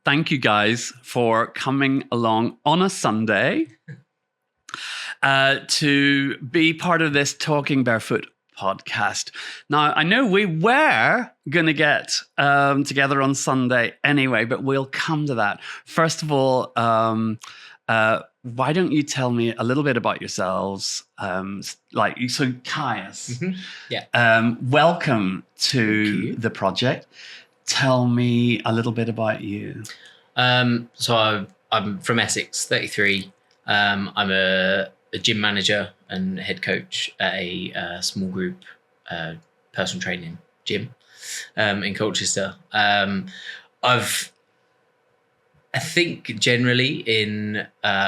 thank you guys for coming along on a Sunday to be part of this Talking Barefoot podcast. Now, I know we were going to get together on Sunday anyway, but we'll come to that. First of all, why don't you tell me a little bit about yourselves? So Caius, welcome to the project. Tell me a little bit about you. So I'm from Essex, 33. I'm a gym manager and head coach at a small group personal training gym in Colchester. I think generally in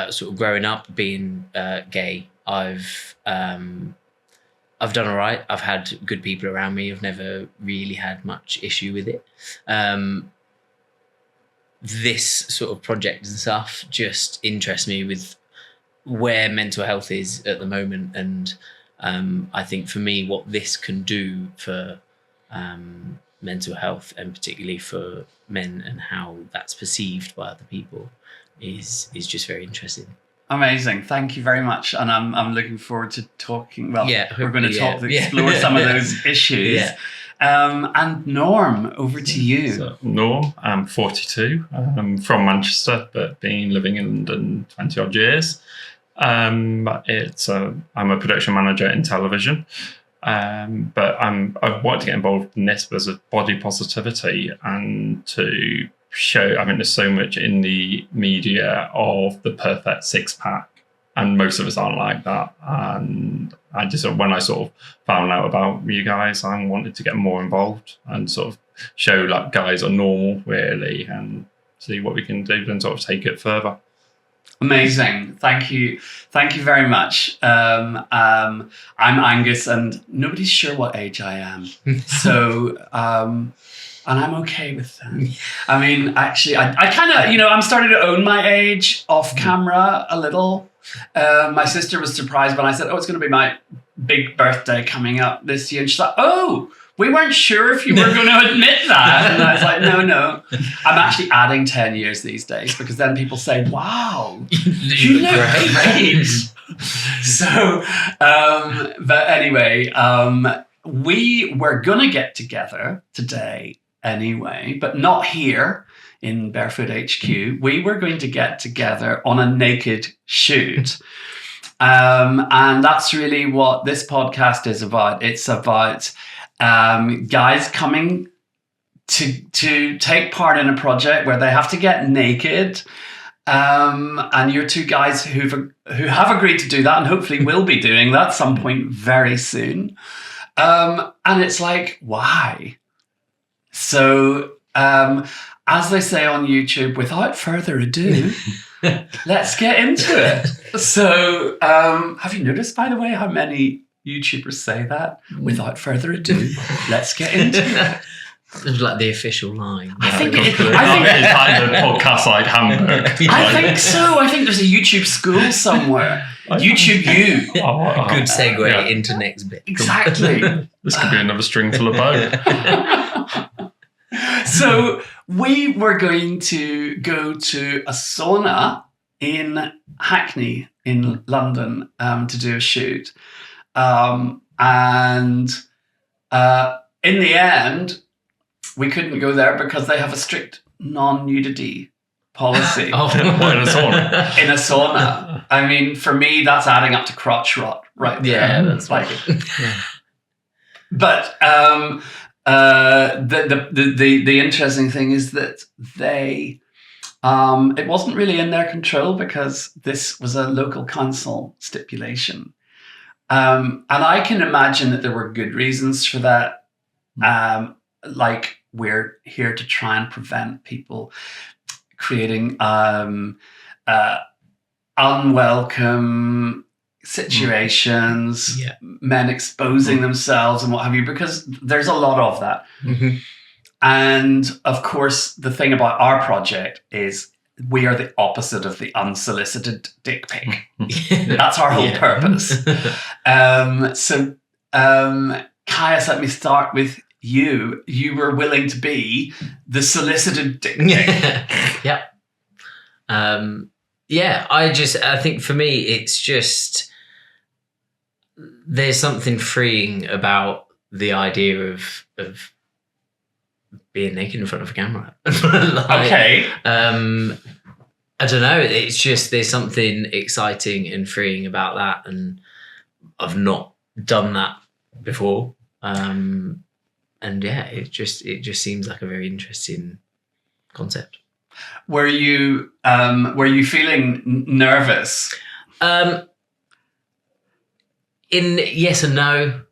sort of growing up being gay, I've done all right. I've had good people around me. I've never really had much issue with it. This sort of project and stuff just interests me with where mental health is at the moment. And I think for me, what this can do for mental health and particularly for men and how that's perceived by other people is just very interesting. Amazing. Thank you very much. And I'm looking forward to talking. Well, we're going to explore some of those issues. Yeah. And Norm, over to you. So, Norm, I'm 42. I'm from Manchester, but been living in London 20 odd years. I'm a production manager in television. But I want to get involved in this because of body positivity and to show, I mean, there's so much in the media of the perfect six pack and most of us aren't like that. And I just, when I sort of found out about you guys, I wanted to get more involved and sort of show like guys are normal really and see what we can do and sort of take it further. Amazing. Thank you. Thank you very much. I'm Angus and nobody's sure what age I am. So, and I'm okay with that. I mean, actually, I kind of, I'm starting to own my age off camera a little. My sister was surprised when I said, it's going to be my big birthday coming up this year. And she's like, we weren't sure if you were going to admit that. And I was like, no. I'm actually adding 10 years these days because then people say, wow, you look great. So, but anyway, we were going to get together today anyway, but not here in Barefoot HQ. We were going to get together on a naked shoot. And that's really what this podcast is about. It's about guys coming to take part in a project where they have to get naked. And you're two guys who have agreed to do that and hopefully will be doing that at some point very soon. And it's like, why? So, as they say on YouTube, without further ado, let's get into it. So, have you noticed, by the way, how many YouTubers say that? Without further ado, let's get into it. It's like the official line. I think it's kind of podcast like Hamburg. I think so. I think there's a YouTube school somewhere. YouTube U. Good segue into next bit. Exactly. This could be another string to the bow. So we were going to go to a sauna in Hackney in London to do a shoot. And in the end, we couldn't go there because they have a strict non-nudity policy. In a sauna. In a sauna. I mean, for me, that's adding up to crotch rot, right? Yeah, that's like. Yeah. But the interesting thing is that they, it wasn't really in their control because this was a local council stipulation. And I can imagine that there were good reasons for that. Like we're here to try and prevent people creating unwelcome situations, men exposing themselves and what have you, because there's a lot of that. Mm-hmm. And of course, the thing about our project is we are the opposite of the unsolicited dick pic. That's our whole purpose. So, Caius, let me start with you. You were willing to be the solicited dick pic. Yeah. I think for me, it's just, there's something freeing about the idea of being naked in front of a camera. Okay. I don't know. It's just, there's something exciting and freeing about that. And I've not done that before. And yeah, it just seems like a very interesting concept. Were you feeling nervous? In yes and no.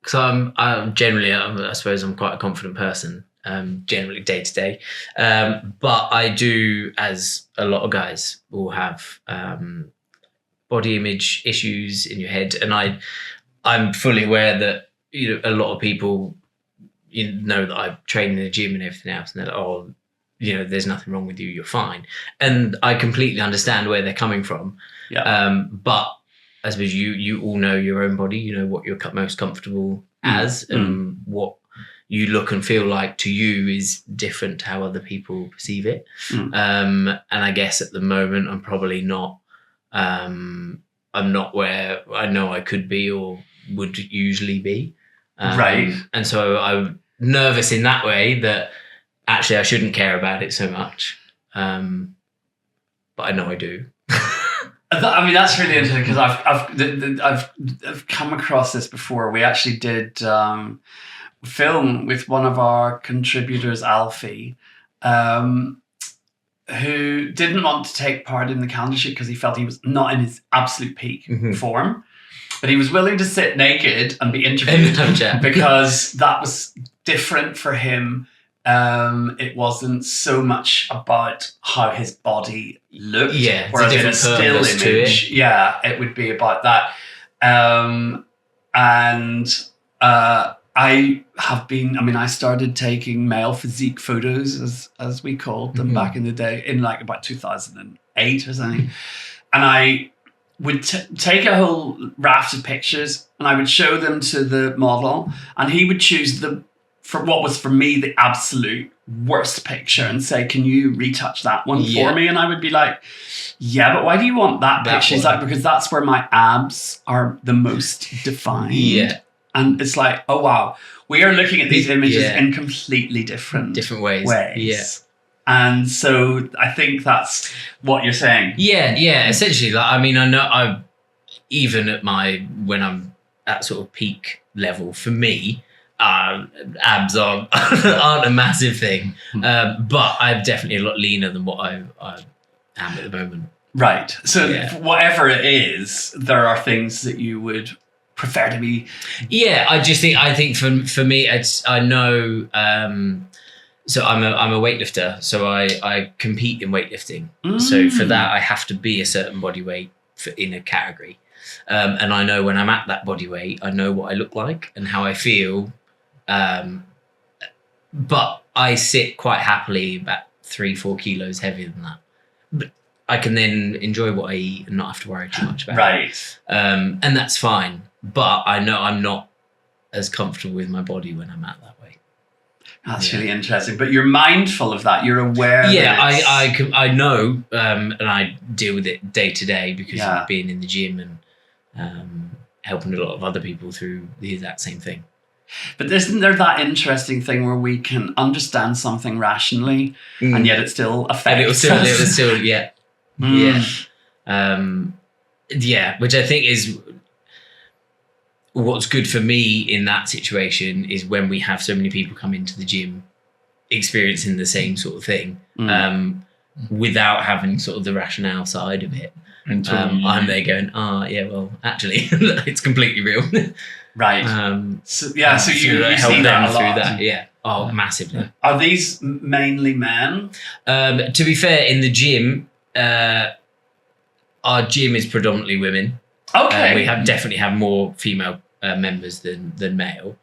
Because I'm generally, I suppose I'm quite a confident person, generally day to day. But I do, as a lot of guys will have, body image issues in your head. And I'm fully aware that, a lot of people, know that I train in the gym and everything else, and they're like, oh, there's nothing wrong with you, you're fine. And I completely understand where they're coming from. Yeah. But I suppose you all know your own body, what you're most comfortable as, and what you look and feel like to you is different to how other people perceive it. And I guess at the moment I'm probably not, I'm not where I know I could be or would usually be. Right. And so I'm nervous in that way that actually I shouldn't care about it so much. But I know I do. I mean, that's really interesting because I've come across this before. We actually did film with one of our contributors, Alfie, who didn't want to take part in the calendar shoot because he felt he was not in his absolute peak form. But he was willing to sit naked and be interviewed because that was different for him. It wasn't so much about how his body looked. Yeah, whereas in a still image, it would be about that. I have been, I started taking male physique photos, as we called them back in the day, in like about 2008 or something. And I would take a whole raft of pictures and I would show them to the model, and he would choose for what was for me the absolute worst picture and say, can you retouch that one for me? And I would be like, yeah, but why do you want that picture? He's like, because that's where my abs are the most defined. Yeah. And it's like, oh wow, we are looking at these images in completely different ways. Yeah. And so I think that's what you're saying. Yeah. Essentially, I know even at when I'm at sort of peak level, for me, abs aren't a massive thing, but I'm definitely a lot leaner than what I am at the moment. Right. So whatever it is, there are things that you would prefer to be. Yeah, I think for me, I know. So I'm a weightlifter, so I compete in weightlifting. So for that, I have to be a certain body weight in a category, and I know when I'm at that body weight, I know what I look like and how I feel. But I sit quite happily about 3-4 kilos heavier than that. But I can then enjoy what I eat and not have to worry too much about it. And that's fine. But I know I'm not as comfortable with my body when I'm at that weight. That's really interesting. But you're mindful of that. You're aware. Yeah, I know, and I deal with it day to day because of being in the gym and helping a lot of other people through the exact same thing. But isn't there that interesting thing where we can understand something rationally and yet it still affects us? Which I think is what's good for me in that situation is when we have so many people come into the gym experiencing the same sort of thing without having sort of the rationale side of it. I'm there going, actually, it's completely real. Right. So you see that a lot. Through that. Yeah. Oh, massively. Are these mainly men? To be fair, in the gym, our gym is predominantly women. Okay. We definitely have more female members than male.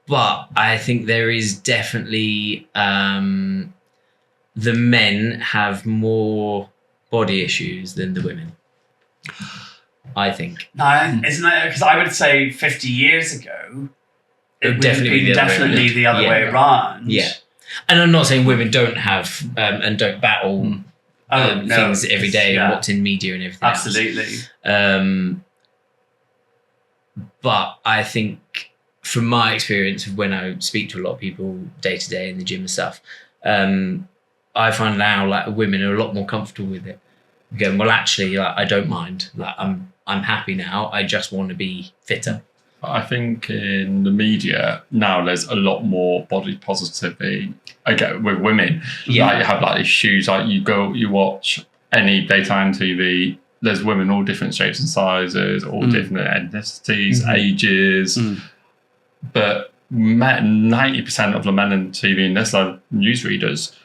But I think there is definitely the men have more body issues than the women. I think. No, isn't it? Because I would say 50 years ago, it would definitely be the other way around. Yeah. And I'm not saying women don't have and don't battle things every day and what's in media and everything Absolutely. else. But I think from my experience of when I speak to a lot of people day to day in the gym and stuff, I find now like women are a lot more comfortable with it. Going, well, actually, like, I don't mind. Like, I'm happy now. I just want to be fitter. I think in the media now there's a lot more body positivity. Again, with women, like you have like these shoes. Like you watch any daytime TV. There's women all different shapes and sizes, all different ethnicities, ages. But 90% of the men on TV, and there's like newsreaders,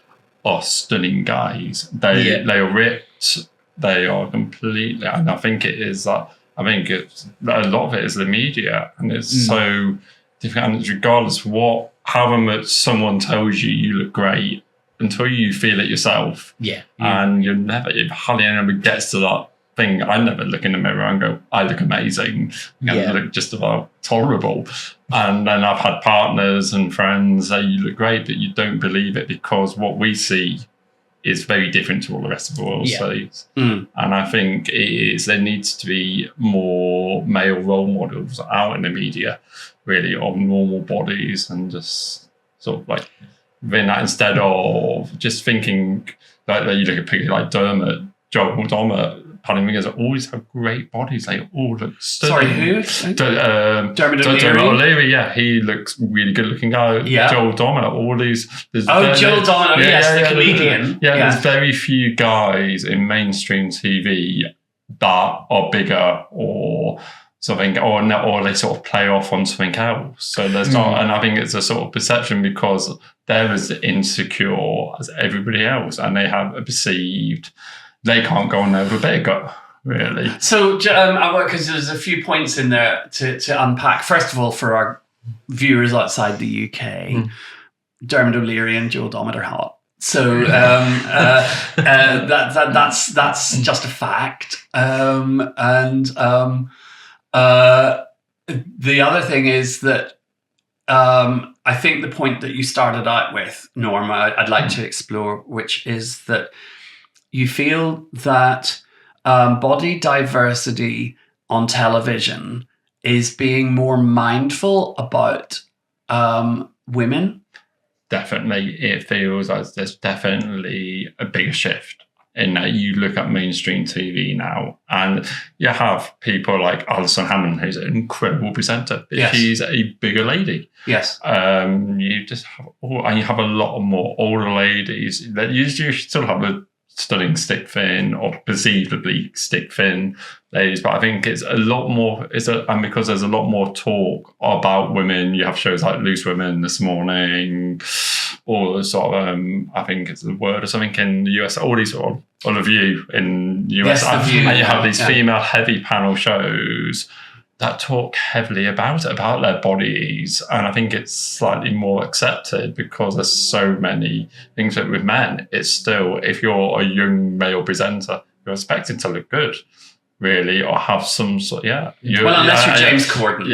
are stunning guys. They are ripped. They are completely, and I think it is that. I think it's a lot of it is the media, and it's so different. And it's regardless of however much someone tells you you look great, until you feel it yourself. And you hardly anyone gets to that thing. I never look in the mirror and go, I look amazing. I look just about tolerable. And then I've had partners and friends say you look great, but you don't believe it because what we see is very different to what the rest of the world sees. And I think there needs to be more male role models out in the media, really, of normal bodies, and just sort of like doing that instead of just thinking like you look at people like Joel Dommett, Paddy Wiggins always have great bodies. They all look stunning. Sorry, who? Dermot O'Leary. Yeah, he looks really good looking guy. Yeah. Joel Dommett, all these. Joel Dommett, the comedian. There's very few guys in mainstream TV that are bigger or something, or they sort of play off on something else. So there's not, and I think it's a sort of perception because they're as insecure as everybody else, and they have a perceived. They can't go on there with a bigger, really. So, because there's a few points in there to unpack. First of all, for our viewers outside the UK, Dermot O'Leary and Joel Dommett are hot. So that's just a fact. And the other thing is that I think the point that you started out with, Norma, I'd like to explore, which is that you feel that body diversity on television is being more mindful about women. Definitely, it feels as there's definitely a bigger shift in that you look at mainstream TV now, and you have people like Alison Hammond, who's an incredible presenter, but she's a bigger lady. Yes. You just have, and you have a lot more older ladies that you still have a stunning stick thin or perceivably stick thin ladies, but I think it's a lot more. And because there's a lot more talk about women, you have shows like Loose Women This Morning, or sort of I think it's The Word or something in the US. All these sort of The View in the US, The View, and you have these female heavy panel shows that talk heavily about their bodies, and I think it's slightly more accepted because there's so many things that with men, it's still, if you're a young male presenter, you're expected to look good, really, or have some sort, well, unless you're James Corden.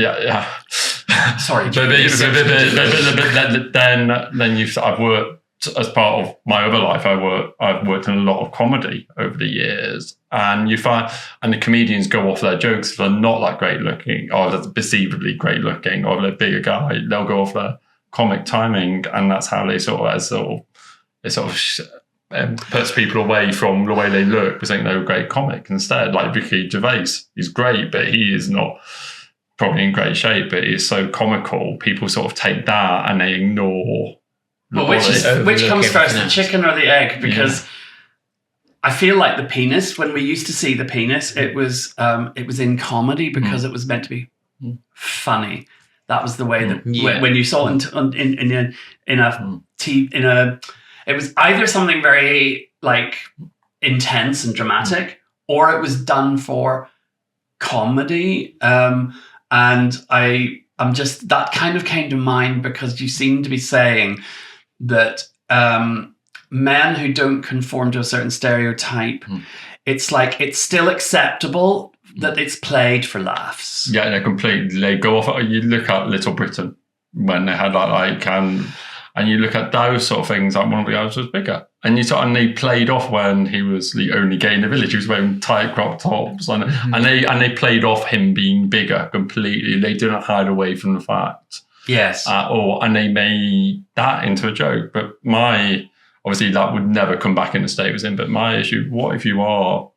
Sorry, but then I've worked as part of my other life. I've worked in a lot of comedy over the years, and you find, and the comedians go off their jokes if they're not that great looking, or they're perceivably great looking, or they're a bigger guy. They'll go off their comic timing, and that's how they puts people away from the way they look, because they're a great comic instead. Like Ricky Gervais, he's great, but he is not probably in great shape, but he's so comical. People sort of take that and they ignore. Well, which comes first, the chicken or the egg? Because I feel like the penis, when we used to see the penis, it was in comedy because it was meant to be funny. That was the way that when you saw it it was either something very like intense and dramatic, or it was done for comedy. And I'm just, that kind of came to mind because you seem to be saying that men who don't conform to a certain stereotype, it's like it's still acceptable that it's played for laughs. Yeah, they're completely. They go off. You look at Little Britain when they had that, like, And you look at those sort of things, like one of the guys was bigger. And they played off when he was the only gay in the village. He was wearing tight crop tops. And they played off him being bigger completely. They didn't hide away from the fact. Yes. At all. And they made that into a joke. But obviously that would never come back in the state it was in. But my issue, what if you are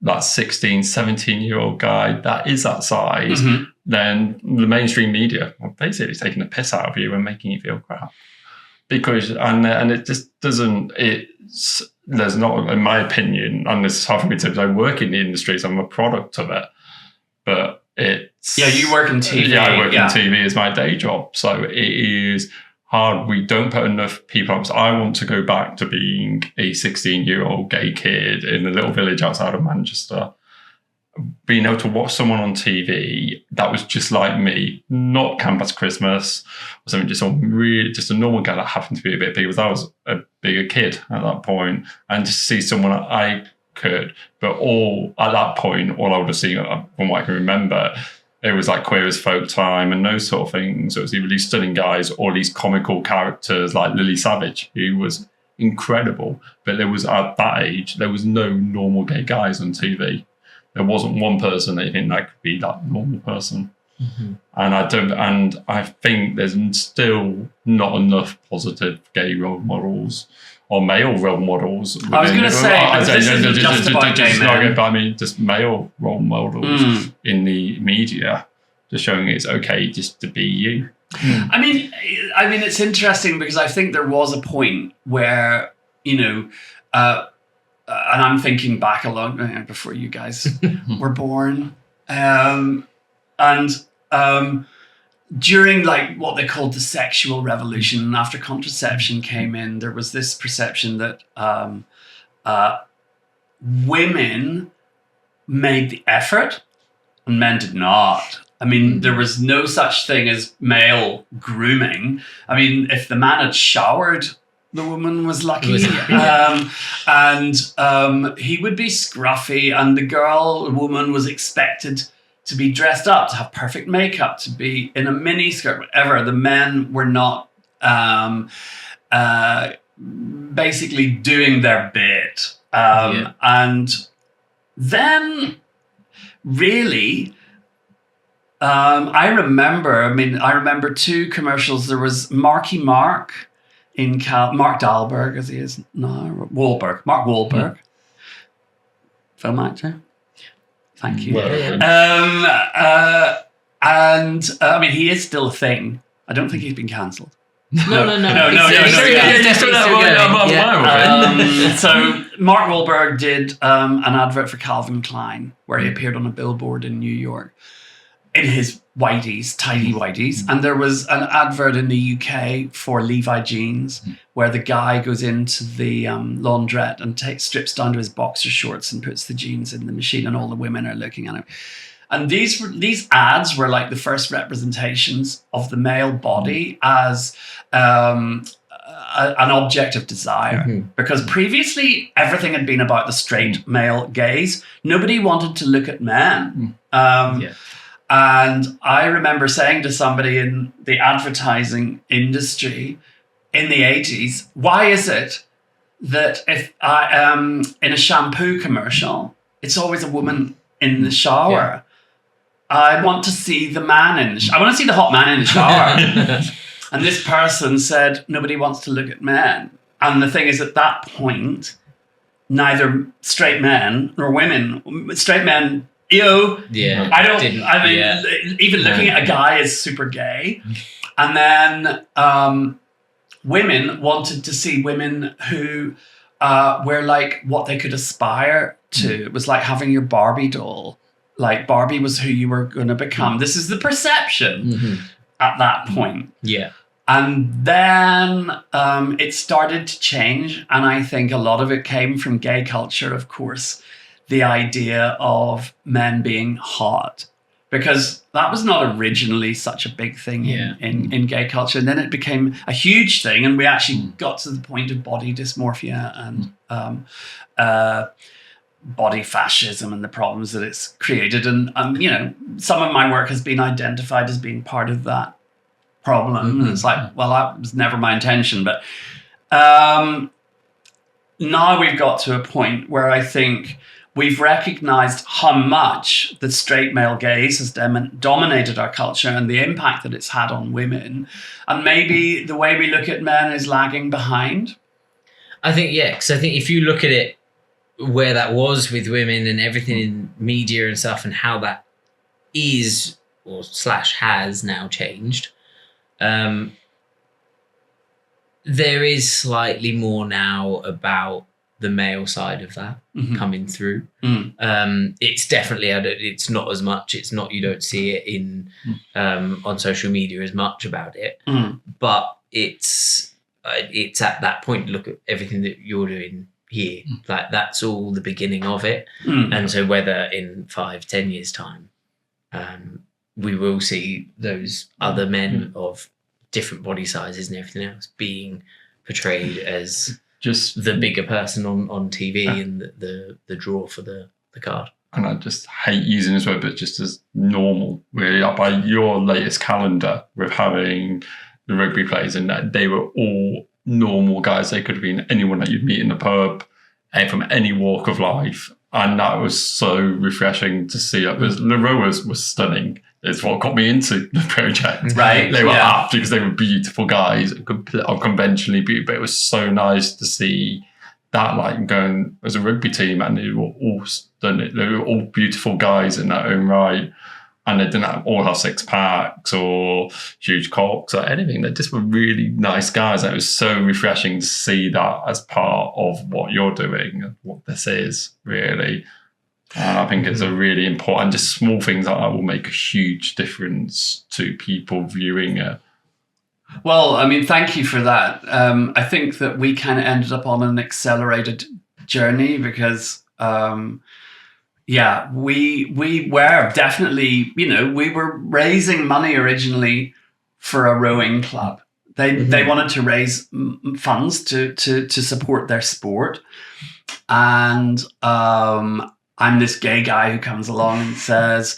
that 16, 17-year-old guy that is that size, then the mainstream media are basically taking the piss out of you and making you feel crap. Because, and it just doesn't, there's not, in my opinion, and this is hard for me to, I work in the industry, so I'm a product of it, but it's... Yeah, you work in TV. Yeah, I work in TV as my day job, so it is hard. We don't put enough people up. So I want to go back to being a 16-year-old gay kid in a little village outside of Manchester, being able to watch someone on TV that was just like me, not Campus Christmas or something, just a normal guy that happened to be a bit bigger, because I was a bigger kid at that point, and just see someone that I could, but at that point, all I would have seen, from what I can remember, it was like Queer as Folk Time and those sort of things. It was either these stunning guys or these comical characters like Lily Savage, who was incredible. But at that age, there was no normal gay guys on TV. There wasn't one person that you think that could be that normal person. And I think there's still not enough positive gay role models or male role models. I was going to say, this isn't just about gay men. But I mean, just male role models in the media, just showing it's okay just to be you. I mean, it's interesting because I think there was a point where, and I'm thinking back a long before you guys were born, during like what they called the sexual revolution, after contraception came in, there was this perception that women made the effort and men did not. I mean, there was no such thing as male grooming. I mean, if the man had showered, the woman was lucky. And he would be scruffy, and the woman was expected to be dressed up, to have perfect makeup, to be in a mini skirt, whatever. The men were not basically doing their bit. And then really, I remember two commercials. There was Marky Mark Mark Dahlberg, as he is now, Mark Wahlberg, film actor. Thank you. He is still a thing. I don't think he's been cancelled. No. So Mark Wahlberg did an advert for Calvin Klein where he appeared on a billboard in New York in his whiteys, tidy whiteys, and there was an advert in the UK for Levi jeans where the guy goes into the laundrette and strips down to his boxer shorts and puts the jeans in the machine, and all the women are looking at him. And these ads were like the first representations of the male body as an object of desire, because previously everything had been about the straight male gaze. Nobody wanted to look at men. And I remember saying to somebody in the advertising industry in the 80s, why is it that if I am in a shampoo commercial, it's always a woman in the shower? I want to see the man I want to see the hot man in the shower. And this person said, nobody wants to look at men. And the thing is, at that point, neither straight men nor women, straight men, even looking at a guy is super gay. And then women wanted to see women who were like what they could aspire to. It was like having your Barbie doll. Like Barbie was who you were going to become. This is the perception at that point. Yeah. And then it started to change. And I think a lot of it came from gay culture, of course. The idea of men being hot, because that was not originally such a big thing in gay culture. And then it became a huge thing, and we actually got to the point of body dysmorphia and body fascism and the problems that it's created. And some of my work has been identified as being part of that problem. And it's like, well, that was never my intention. But now we've got to a point where I think we've recognized how much the straight male gaze has dominated our culture and the impact that it's had on women. And maybe the way we look at men is lagging behind. I think, yeah, because I think if you look at it where that was with women and everything in media and stuff and how that is or / has now changed, there is slightly more now about the male side of that coming through. It's definitely, it's not as much. It's not, you don't see it in on social media as much about it, but it's at that point. Look at everything that you're doing here. Like that's all the beginning of it. And so whether in 5-10 years time, we will see those other men of different body sizes and everything else being portrayed as just the bigger person on TV and the draw for the card. And I just hate using this word, but just as normal, really. By your latest calendar with having the rugby players in that, they were all normal guys. They could have been anyone that you'd meet in the pub, and from any walk of life. And that was so refreshing to see. Leroy's was stunning. It's what got me into the project. Right. They were apt because they were beautiful guys, conventionally beautiful. But it was so nice to see that, like, going as a rugby team, and they were all stunning. They were all beautiful guys in their own right. And they didn't all have six packs or huge cocks or anything. They just were really nice guys. And it was so refreshing to see that as part of what you're doing and what this is, really. And I think it's a really important, just small things like that will make a huge difference to people viewing it. Well, I mean, thank you for that. I think that we kind of ended up on an accelerated journey because, we were definitely, we were raising money originally for a rowing club. They wanted to raise funds to support their sport. And I'm this gay guy who comes along and says,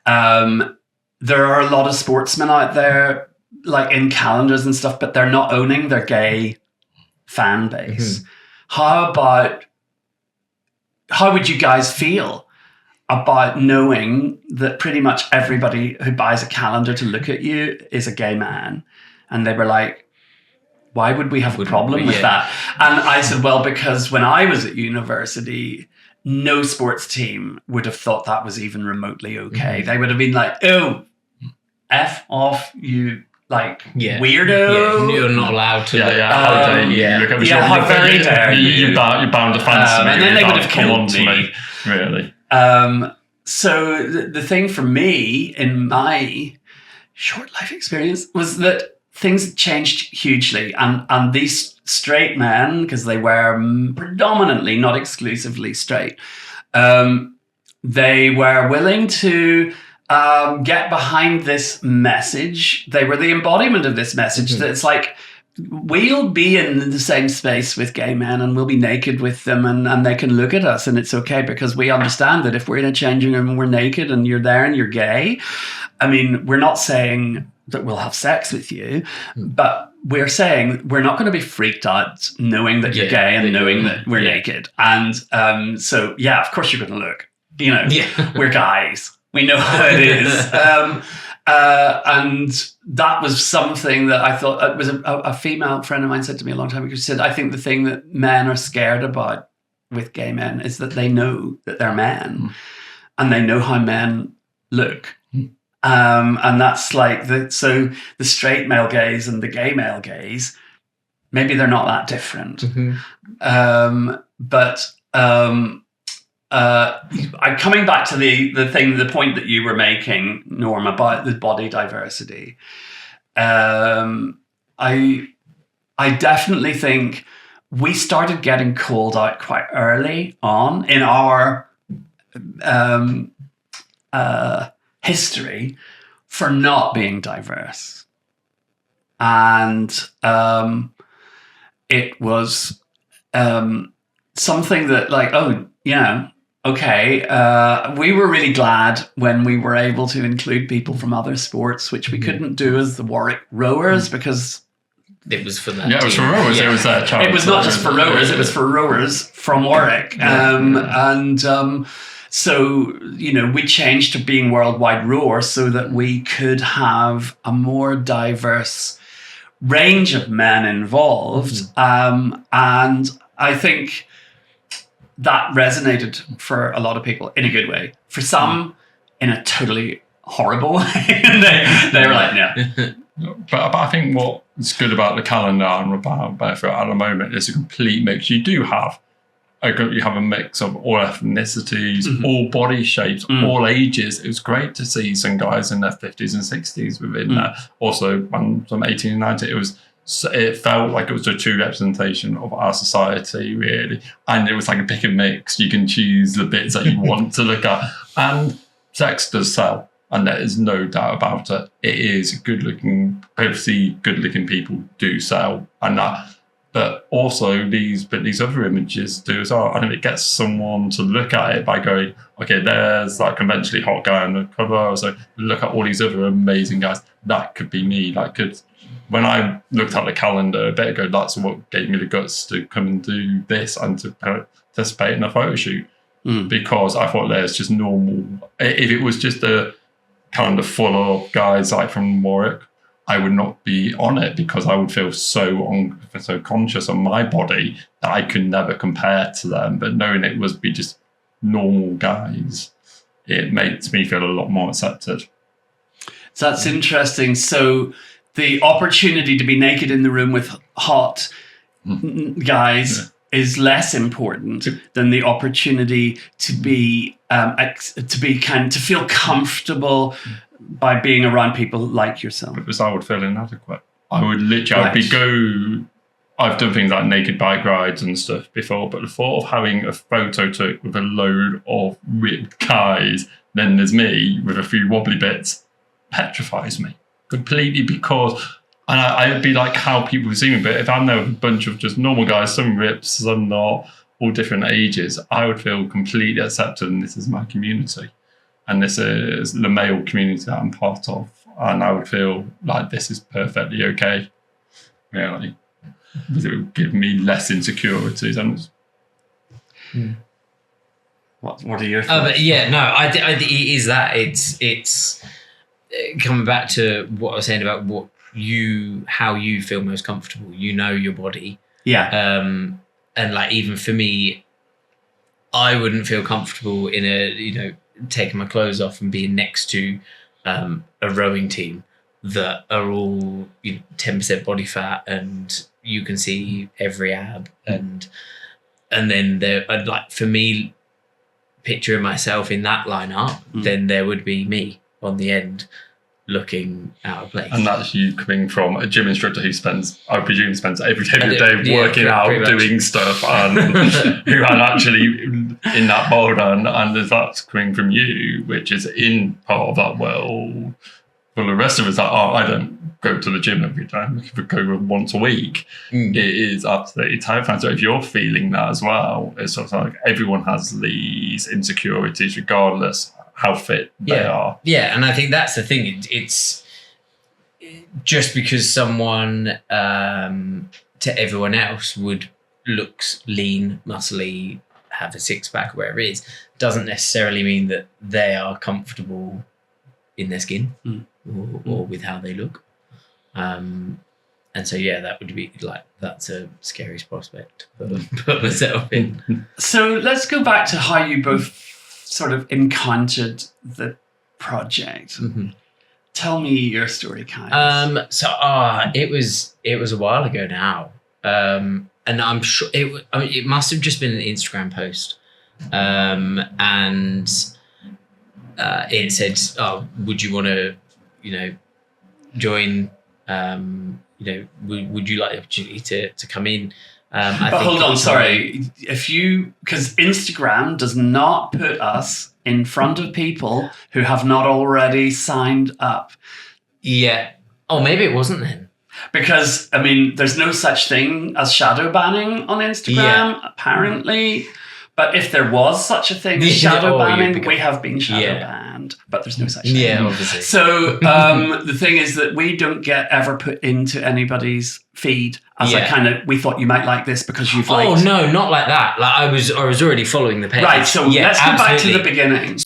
there are a lot of sportsmen out there, like in calendars and stuff, but they're not owning their gay fan base. How would you guys feel about knowing that pretty much everybody who buys a calendar to look at you is a gay man? And they were like, why would we have a problem with that? And I said, well, because when I was at university, no sports team would have thought that was even remotely okay. They would have been like, oh, F off, you weirdo. You're not allowed to. How very dare you. You're bound to fancy me. And then they would have killed me. Really. So the thing for me in my short life experience was that things changed hugely. And these straight men, because they were predominantly, not exclusively straight, they were willing to get behind this message. They were the embodiment of this message that it's like, we'll be in the same space with gay men and we'll be naked with them and they can look at us and it's okay because we understand that if we're in a changing room and we're naked and you're there and you're gay, I mean, we're not saying that we'll have sex with you, but we're saying we're not going to be freaked out knowing that you're gay and knowing that we're naked. And so, of course you're going to look, we're guys. We know how it is. And that was something that I thought, it was a female friend of mine said to me a long time ago. She said, I think the thing that men are scared about with gay men is that they know that they're men and they know how men look. And that's like, so the straight male gaze and the gay male gaze, maybe they're not that different. Coming back to the point that you were making, Norm, about the body diversity. I definitely think we started getting called out quite early on in our history for not being diverse. And it was something that, like, okay, we were really glad when we were able to include people from other sports, which we couldn't do as the Warwick Rowers because it was for that. Yeah, it was for rowers. Yeah. It was it was not just for rowers; it was for rowers from Warwick, so, we changed to being Worldwide Rower so that we could have a more diverse range of men involved. And I think that resonated for a lot of people in a good way. For some, in a totally horrible way. they were like, no. But I think what's good about the calendar and about Barefoot at the moment is a complete mix. You do have a mix of all ethnicities, all body shapes, all ages. It was great to see some guys in their 50s and 60s within that. Also, when from 18 and 19, it felt like it was a true representation of our society, really. And it was like a pick and mix. You can choose the bits that you want to look at. And sex does sell. And there is no doubt about it. It is good-looking. Obviously, good-looking people do sell. But also these other images do as well. And if it gets someone to look at it by going, okay, there's that conventionally hot guy on the cover. So look at all these other amazing guys. That could be me. When I looked at the calendar a bit ago, that's what gave me the guts to come and do this and to participate in a photo shoot. Because I thought there's just normal. If it was just a calendar full of guys like from Warwick, I would not be on it because I would feel so conscious of my body that I could never compare to them. But knowing it was be just normal guys, it makes me feel a lot more accepted. So that's interesting. So the opportunity to be naked in the room with hot guys is less important than the opportunity to be to feel comfortable by being around people like yourself. Because I would feel inadequate. I would literally, I've done things like naked bike rides and stuff before, but the thought of having a photo took with a load of ripped guys, then there's me with a few wobbly bits, petrifies me completely because, and I'd be like how people see me, but if I'm there with a bunch of just normal guys, some ripped, some not, all different ages, I would feel completely accepted and this is my community. And this is the male community that I'm part of. And I would feel like this is perfectly okay. Really. Because it would give me less insecurities. What are your thoughts? It is that. It's coming back to what I was saying about how you feel most comfortable. You know your body. Yeah. And like even for me, I wouldn't feel comfortable in a, taking my clothes off and being next to a rowing team that are all 10% body fat and you can see every ab and then there, like for me, picturing myself in that lineup, then there would be me on the end looking out of place. And that's you coming from a gym instructor who I presume spends every day working out, doing stuff, and who are actually in that world, and that's coming from you, which is in part of that world. For the rest of us, I don't go to the gym every day. I go once a week. It is absolutely terrifying. So if you're feeling that as well, it's sort of like everyone has these insecurities, regardless how fit they are. Yeah, and I think that's the thing. It's just because someone to everyone else looks lean, muscly, have a six-pack, whatever it is, doesn't necessarily mean that they are comfortable in their skin or with how they look. And so, that would be that's a scary prospect to put myself in. So let's go back to how you both sort of encountered the project. Tell me your story, Kai. It was a while ago now, and I'm sure it must have just been an Instagram post, and it said, "Oh, would you want to, join? Would you like the opportunity to come in?" But hold on, sorry. Because Instagram does not put us in front of people who have not already signed up. Yeah. Oh, maybe it wasn't then. Because, there's no such thing as shadow banning on Instagram, apparently. But if there was such a thing as shadow banning, we have been shadow banned, but there's no such thing. Yeah, obviously. So the thing is that we don't get ever put into anybody's feed as we thought you might like this because you've liked. Oh no, not like that. Like I was already following the page. Right. So let's go back to the beginning.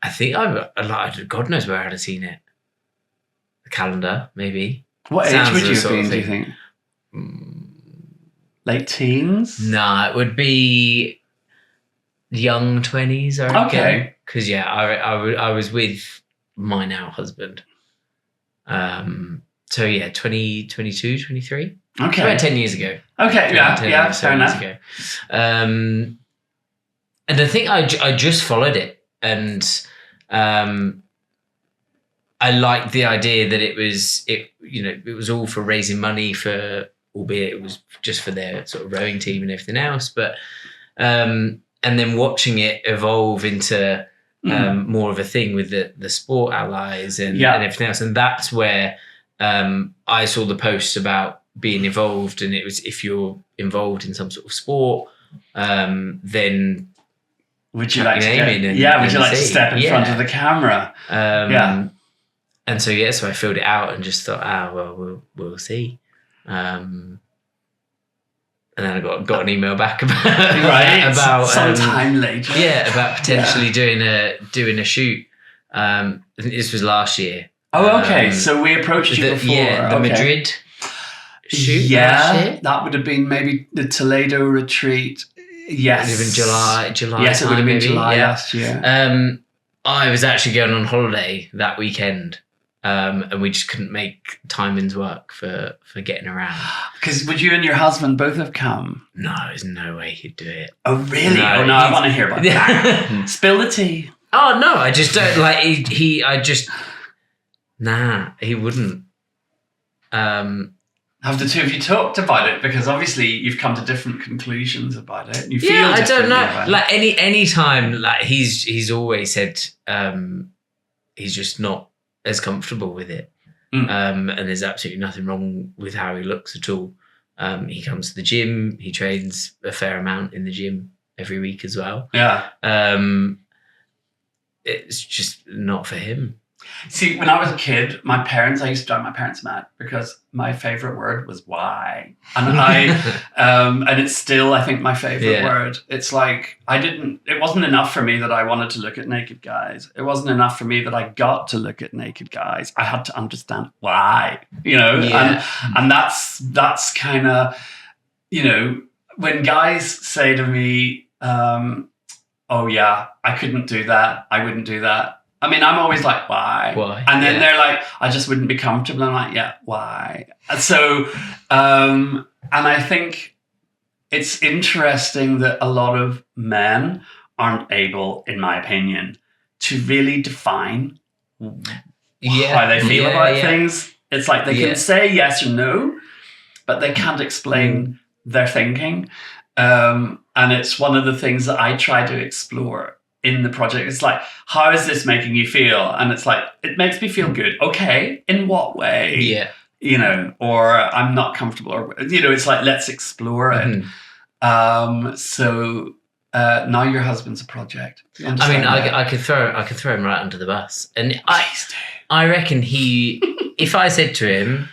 I think God knows where I'd have seen it. The calendar, maybe. What age would you have been, do you think? Late teens? Nah, it would be young 20s, I reckon. Okay. Because, I was with my now husband. So, 22, 23. Okay. About 10 years ago. Okay, yeah, fair enough. Ago. And I think I just followed it. And I liked the idea that it was all for raising money for, albeit it was just for their sort of rowing team and everything else. But and then watching it evolve into more of a thing with the sport allies and everything else, and that's where I saw the posts about being involved, and it was if you're involved in some sort of sport, then. Would you like to to step in front of the camera? And so so I filled it out and just thought, we'll see. And then I got an email back about sometime later. Yeah, about potentially doing a shoot. I think this was last year. Oh, okay. So we approached you before. Yeah, the Madrid shoot. Yeah, that would have been maybe the Toledo retreat. Yes. It would have been July. Yes, it would have been July last year. I was actually going on holiday that weekend, and we just couldn't make timings work for getting around. Because would you and your husband both have come? No, there's no way he'd do it. Oh, really? No, I want to hear about that. Spill the tea. Oh, no, I just don't, like, he wouldn't. Have the two of you talked about it? Because obviously you've come to different conclusions about it. You feel I don't know. About like any time, like he's always said he's just not as comfortable with it. And there's absolutely nothing wrong with how he looks at all. He comes to the gym. He trains a fair amount in the gym every week as well. Yeah. It's just not for him. See, when I was a kid, I used to drive my parents mad because my favorite word was why. And and it's still, I think, my favorite word. It's like, it wasn't enough for me that I wanted to look at naked guys. It wasn't enough for me that I got to look at naked guys. I had to understand why, and that's kind of, when guys say to me, oh yeah, I couldn't do that. I wouldn't do that. I mean, I'm always like, why? Why? And then they're like, I just wouldn't be comfortable. I'm like, yeah, why? And so, and I think it's interesting that a lot of men aren't able, in my opinion, to really define how they feel about things. It's like they can say yes or no, but they can't explain their thinking. And it's one of the things that I try to explore in the project. It's like, how is this making you feel? And it's like, it makes me feel good. Okay, in what way? Yeah. you know, or I'm not comfortable, or, you know, it's like, let's explore it. So now your husband's a project. You I mean, understand that? I could throw him right under the bus, and Please do. I reckon if I said to him,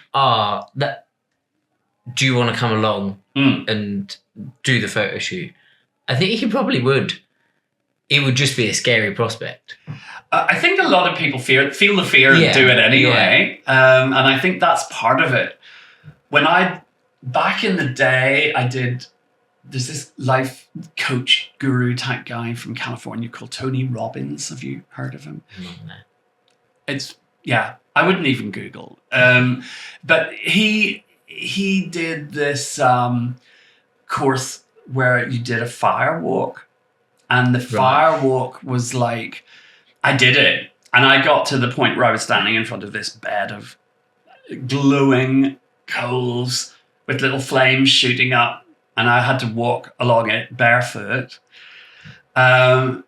do you want to come along and do the photo shoot? I think he probably would. It would just be a scary prospect. I think a lot of people feel the fear and do it anyway. And I think that's part of it. Back in the day, there's this life coach guru type guy from California called Tony Robbins. Have you heard of him? No. I wouldn't even Google. But he did this course where you did a fire walk. And the fire walk was like, I did it. And I got to the point where I was standing in front of this bed of glowing coals with little flames shooting up. And I had to walk along it barefoot. And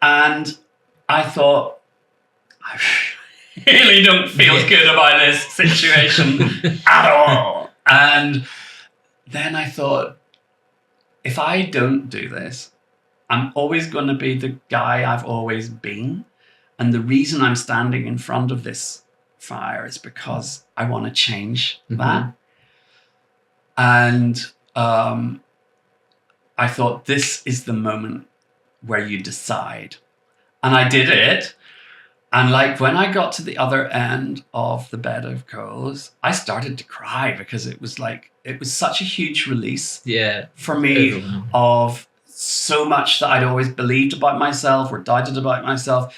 I thought, I really don't feel good about this situation at all. And then I thought, if I don't do this, I'm always going to be the guy I've always been. And the reason I'm standing in front of this fire is because I want to change that. And I thought, this is the moment where you decide. And I did it. And like when I got to the other end of the bed of coals, I started to cry because it was such a huge release for me of so much that I'd always believed about myself or doubted about myself.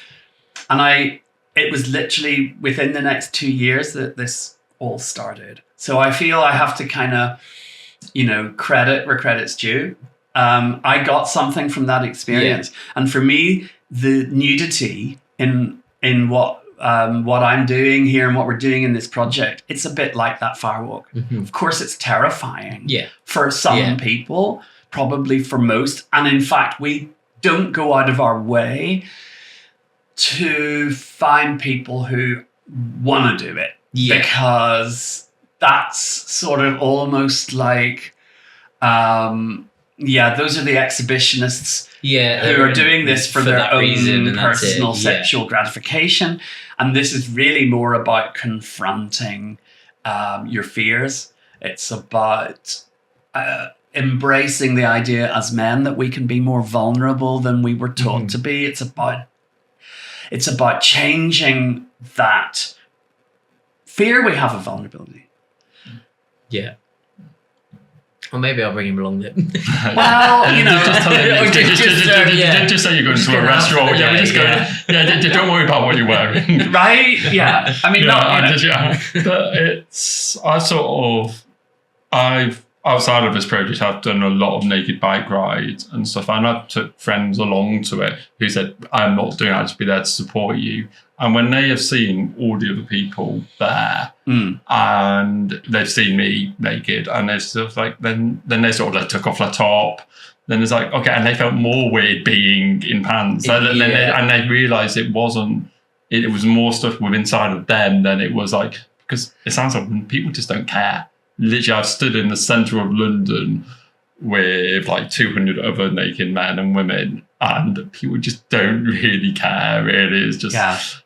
And it was literally within the next 2 years that this all started. So I feel I have to kind of, you know, credit where credit's due. I got something from that experience. And for me, the nudity in what I'm doing here and what we're doing in this project, it's a bit like that firewalk. Of course, it's terrifying for some people, probably for most. And in fact, we don't go out of our way to find people who want to do it because that's sort of almost like, those are the exhibitionists who are doing this for their own reason, personal sexual gratification. And this is really more about confronting your fears. It's about embracing the idea as men that we can be more vulnerable than we were taught to be. It's about changing that fear we have of vulnerability. Yeah. Well, maybe I'll bring him along then. Well, you know, just say you're going to a restaurant. We're just going. Don't worry about what you're wearing. Right? Yeah. I mean, but I've outside of this project, I've done a lot of naked bike rides and stuff, and I took friends along to it who said, "I'm not doing it. I'll just be there to support you." And when they have seen all the other people there, and they've seen me naked, and they're sort of like, then they sort of like took off their top. Then it's like, okay, and they felt more weird being in pants, and they realised it wasn't. It was more stuff within inside of them than it was like, because it sounds like people just don't care. Literally, I've stood in the centre of London with like 200 other naked men and women, and people just don't really care. Really, it's just,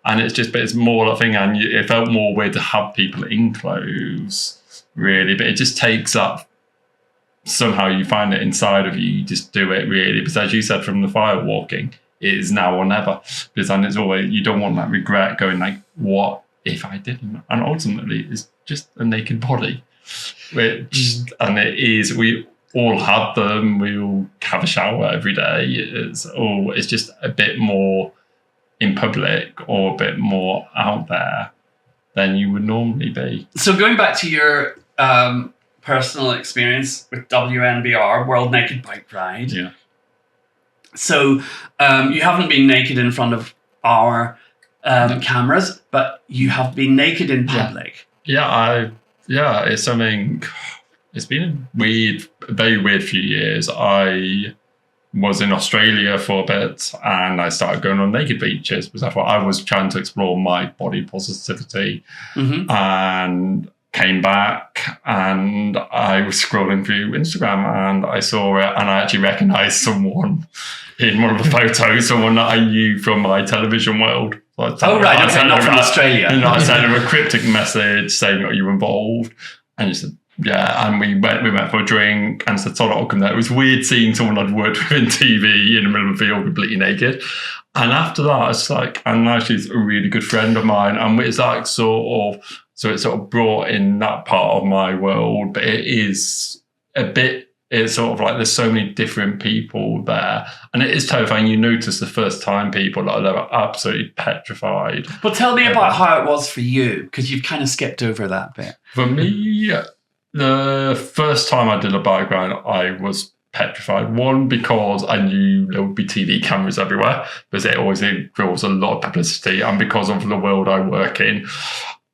and it's just, but it's more a thing, and it felt more weird to have people in clothes, really. But it just takes up. Somehow you find it inside of you. You just do it, really, because as you said, from the fire walking, it is now or never. Because then it's always, you don't want that regret going like, what if I didn't? And ultimately, it's just a naked body. Which, and it is, we all have them, we all have a shower every day. It's just a bit more in public or a bit more out there than you would normally be. So going back to your personal experience with WNBR, World Naked Bike Ride. Yeah. So you haven't been naked in front of our cameras, but you have been naked in public. Yeah, it's something. It's been a very weird few years. I was in Australia for a bit, and I started going on naked beaches because I thought I was trying to explore my body positivity, and came back, and I was scrolling through Instagram, and I saw it, and I actually recognised someone in one of the photos, someone that I knew from my television world. So not from Australia. And I sent her a cryptic message saying, "Are you involved?" And she said, "Yeah." And we went for a drink, and said, "So I'll come there." It was weird seeing someone I'd worked with in TV in the middle of a field completely naked. And after that, it's like, and now she's a really good friend of mine, and it's like so it sort of brought in that part of my world, but it is a bit. It's sort of like there's so many different people there, and it is terrifying. You notice the first time people that are absolutely petrified. Well, tell me about how it was for you, because you've kind of skipped over that bit. For me, the first time I did a bike ride, I was petrified. One, because I knew there would be TV cameras everywhere, because it always draws a lot of publicity, and because of the world I work in,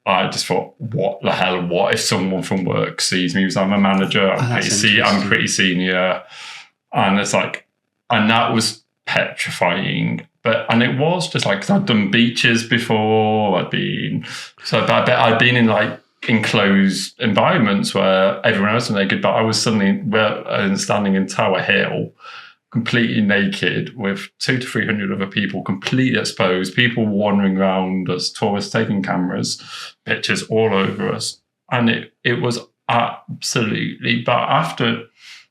I just thought, what the hell? What if someone from work sees me? Because I'm a manager, I'm pretty senior. And it's like, and that was petrifying. And it was just like, 'cause I'd done beaches before, I'd been in like enclosed environments where everyone else was naked, but I was suddenly standing in Tower Hill, completely naked, with 200 to 300 other people completely exposed, people wandering around us, tourists taking cameras, pictures all over us. And it was absolutely, but after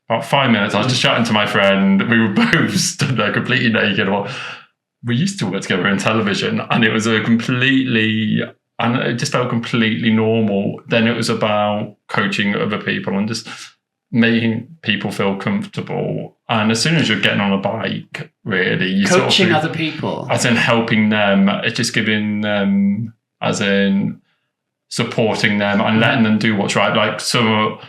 about 5 minutes, I was just chatting to my friend, we were both stood there completely naked. We used to work together in television, and it was and it just felt completely normal. Then it was about coaching other people and just making people feel comfortable. And as soon as you're getting on a bike, really, you coaching other people, as in helping them, it's just giving them, as in supporting them and letting them do what's right. Like some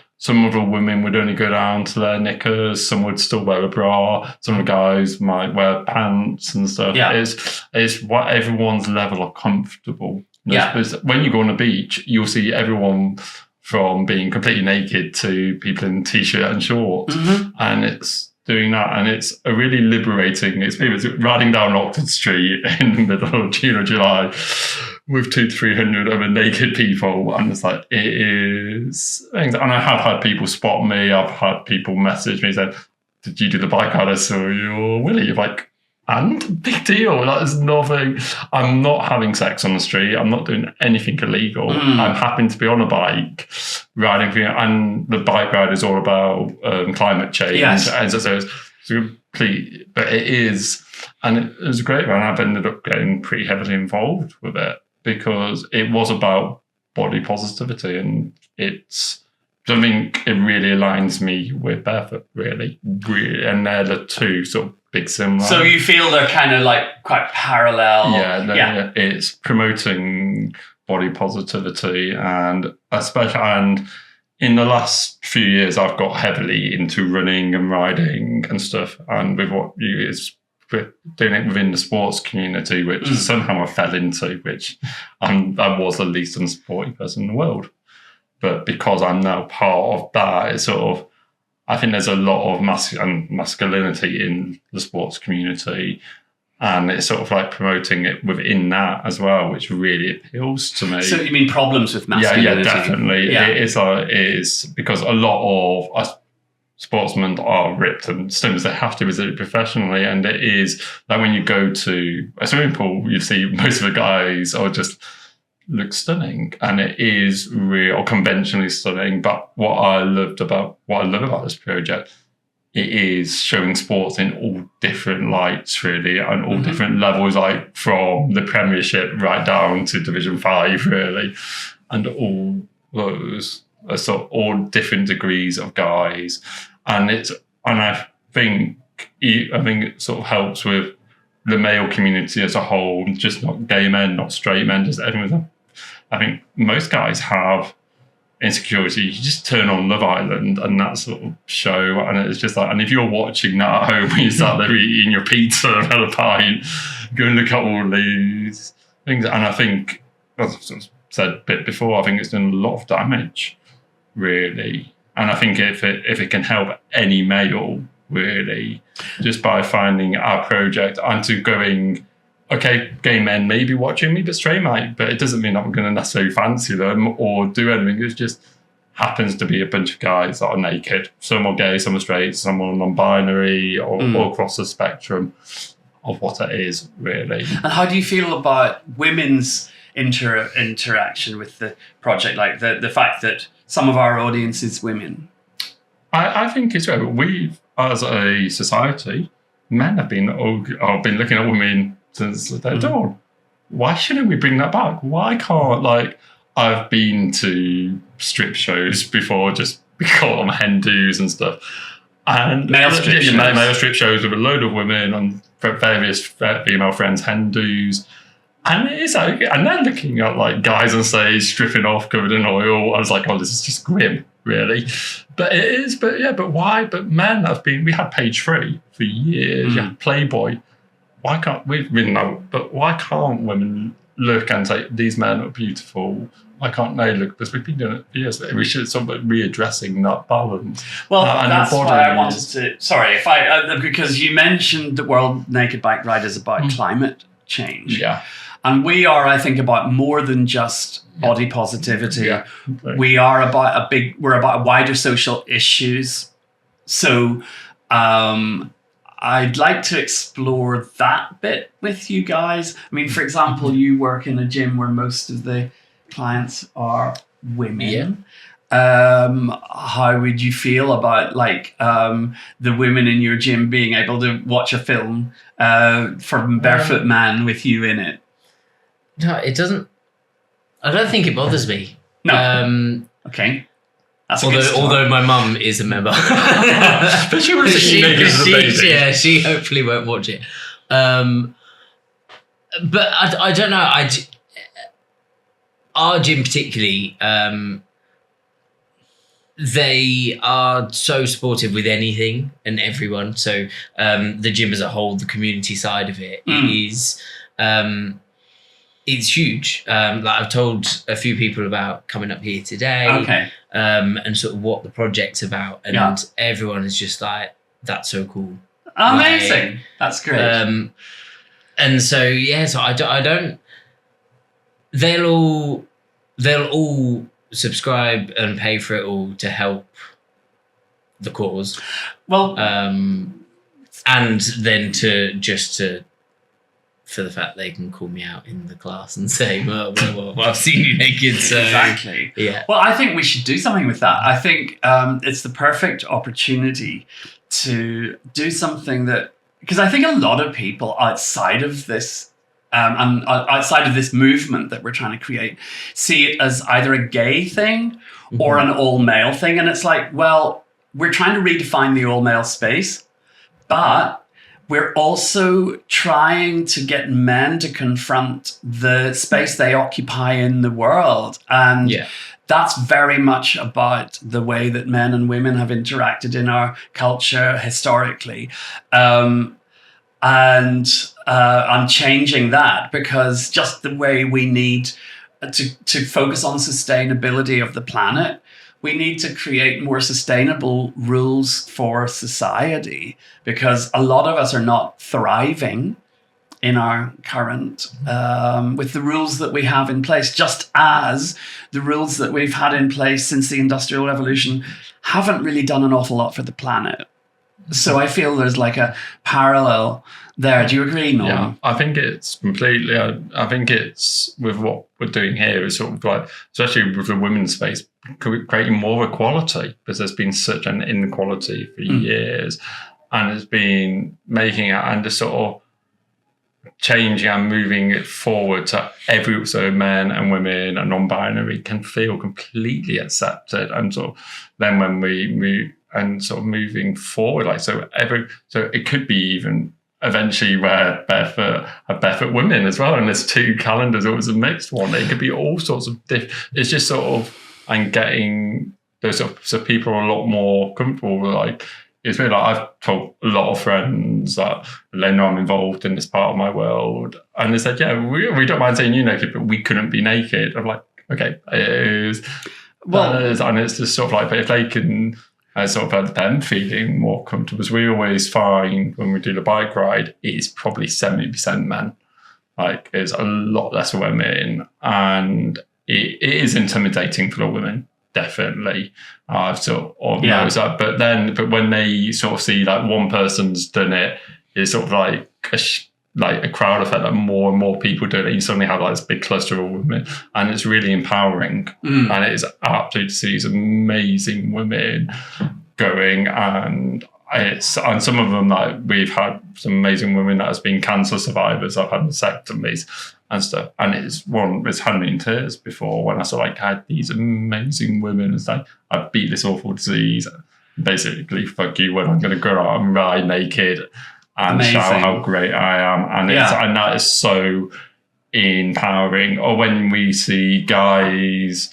of the women would only go down to their knickers, some would still wear a bra, some of the guys might wear pants and stuff. Yeah. It's what everyone's level of comfortable. Yeah. When you go on a beach, you'll see everyone from being completely naked to people in t-shirt and shorts. And it's doing that, and it's a really liberating experience. Riding down Oxford Street in the middle of June or July with 200 to 300 other naked people, and it's like, it is. And I have had people spot me. I've had people message me saying, "Did you do the bike ride? I saw your Willie." You're like, and big deal. That is nothing. I'm not having sex on the street. I'm not doing anything illegal. I'm happy to be on a bike riding through, and the bike ride is all about climate change. Yes. And so it's complete, but it is, and it was great. And I've ended up getting pretty heavily involved with it because it was about body positivity, and it's something. It really aligns me with Barefoot, really, and they're the two sort of big similar. So you feel they're kind of like quite parallel. Yeah. It's promoting body positivity, and in the last few years, I've got heavily into running and riding and stuff, and with doing it within the sports community, which somehow I fell into, which I was the least unsporty person in the world. But because I'm now part of that, it's sort of, I think there's a lot of masculinity in the sports community, and it's sort of like promoting it within that as well, which really appeals to me. So you mean problems with masculinity? Yeah, definitely. Yeah. It is because a lot of us sportsmen are ripped and slim as they have to visit professionally, and it is like when you go to a swimming pool, you see most of the guys are just look stunning, and it is real conventionally stunning. But what I love about this project, it is showing sports in all different lights, really, and all different levels, like from the Premiership right down to Division 5, really, and all those sort of all different degrees of guys. And I think it sort of helps with the male community as a whole, just not gay men, not straight men, just everyone. I think most guys have insecurity. You just turn on Love Island and that sort of show, and it's just like, and if you're watching that at home when you sat there eating your pizza and had a pint, go and look at all these things. And I think, as I've said a bit before, I think it's done a lot of damage, really. And I think if it can help any male really, just by finding our project and to going, okay, gay men may be watching me, but straight might, but it doesn't mean I'm going to necessarily fancy them or do anything. It just happens to be a bunch of guys that are naked. Some are gay, some are straight, some are non-binary, or across the spectrum of what it is, really. And how do you feel about women's interaction with the project? Like the fact that some of our audience is women? I think it's right. We, as a society, men have been looking at women since their dawn. Why shouldn't we bring that back? Why can't, I've been to strip shows before, just we call them hen do's and stuff. And male strip shows with a load of women on various female friends' hen do's. And it's like, and they're looking at guys on stage stripping off, covered in oil. I was like, oh, this is just grim, really. But it is, but why? But men we had Page 3 for years, Playboy. Why can't we know? But why can't women look and say, these men are beautiful? Why can't they look? Because we've been doing it for years. We should sort of readdressing that balance. Well, that's why I wanted to. Sorry, because you mentioned the World Naked Bike Ride is about climate change. Yeah. And we are, I think, about more than just body positivity. Yeah. Right. We're about wider social issues. So I'd like to explore that bit with you guys. I mean, for example, you work in a gym where most of the clients are women. Yeah. How would you feel about the women in your gym being able to watch a film from Barefoot Man with you in it? No, it doesn't. I don't think it bothers me. No. Okay. That's although my mum is a member. But she was she hopefully won't watch it. But I don't know. Our gym particularly, they are so supportive with anything and everyone. So the gym as a whole, the community side of it is... it's huge. I've told a few people about coming up here today. Okay. And sort of what the project's about. And everyone is just like, that's so cool. Amazing. That's great. And so, so I don't, they'll all subscribe and pay for it all to help the cause. Well, and then for the fact they can call me out in the class and say, well, I've seen you naked, so... Exactly. Yeah. Well, I think we should do something with that. I think it's the perfect opportunity to do something that... Because I think a lot of people outside of this and outside of this movement that we're trying to create see it as either a gay thing or an all-male thing. And it's like, well, we're trying to redefine the all-male space, but... we're also trying to get men to confront the space they occupy in the world. And that's very much about the way that men and women have interacted in our culture historically. And I'm changing that because just the way we need to focus on sustainability of the planet, we need to create more sustainable rules for society because a lot of us are not thriving in our current, with the rules that we have in place, just as the rules that we've had in place since the Industrial Revolution haven't really done an awful lot for the planet. So I feel there's a parallel there. Do you agree, Norm? Yeah, I think it's completely, I think it's with what we're doing here is sort of especially with the women's space, creating more equality because there's been such an inequality for years and it's been making it and just sort of changing and moving it forward to so men and women and non-binary can feel completely accepted and sort of then when we move and sort of moving forward so it could be even eventually wear barefoot women as well and there's two calendars or it was a mixed one. It could be all sorts of it's just sort of and getting those so people are a lot more comfortable with it's really I've told a lot of friends that they know I'm involved in this part of my world and they said we don't mind seeing you naked but we couldn't be naked. I'm like okay it is and it's just sort of but if they can sort of had them feeling more comfortable. As we always find when we do the bike ride, it's probably 70% men. Like, there's a lot less women, and it is intimidating for the women. Definitely, I've sort of noticed that. But when they sort of see like one person's done it, it's sort of like a crowd effect. Like more and more people do it, you suddenly have like this big cluster of women, and it's really empowering. And it is absolutely to see these amazing women going, and some of them, like, we've had some amazing women that has been cancer survivors. I've had vasectomies and stuff, and it's had me in tears before when I saw like had these amazing women. It's like, I beat this awful disease. Basically, fuck you when I'm going to go out and ride naked and shout how great I am, and and that is so empowering. Or when we see guys,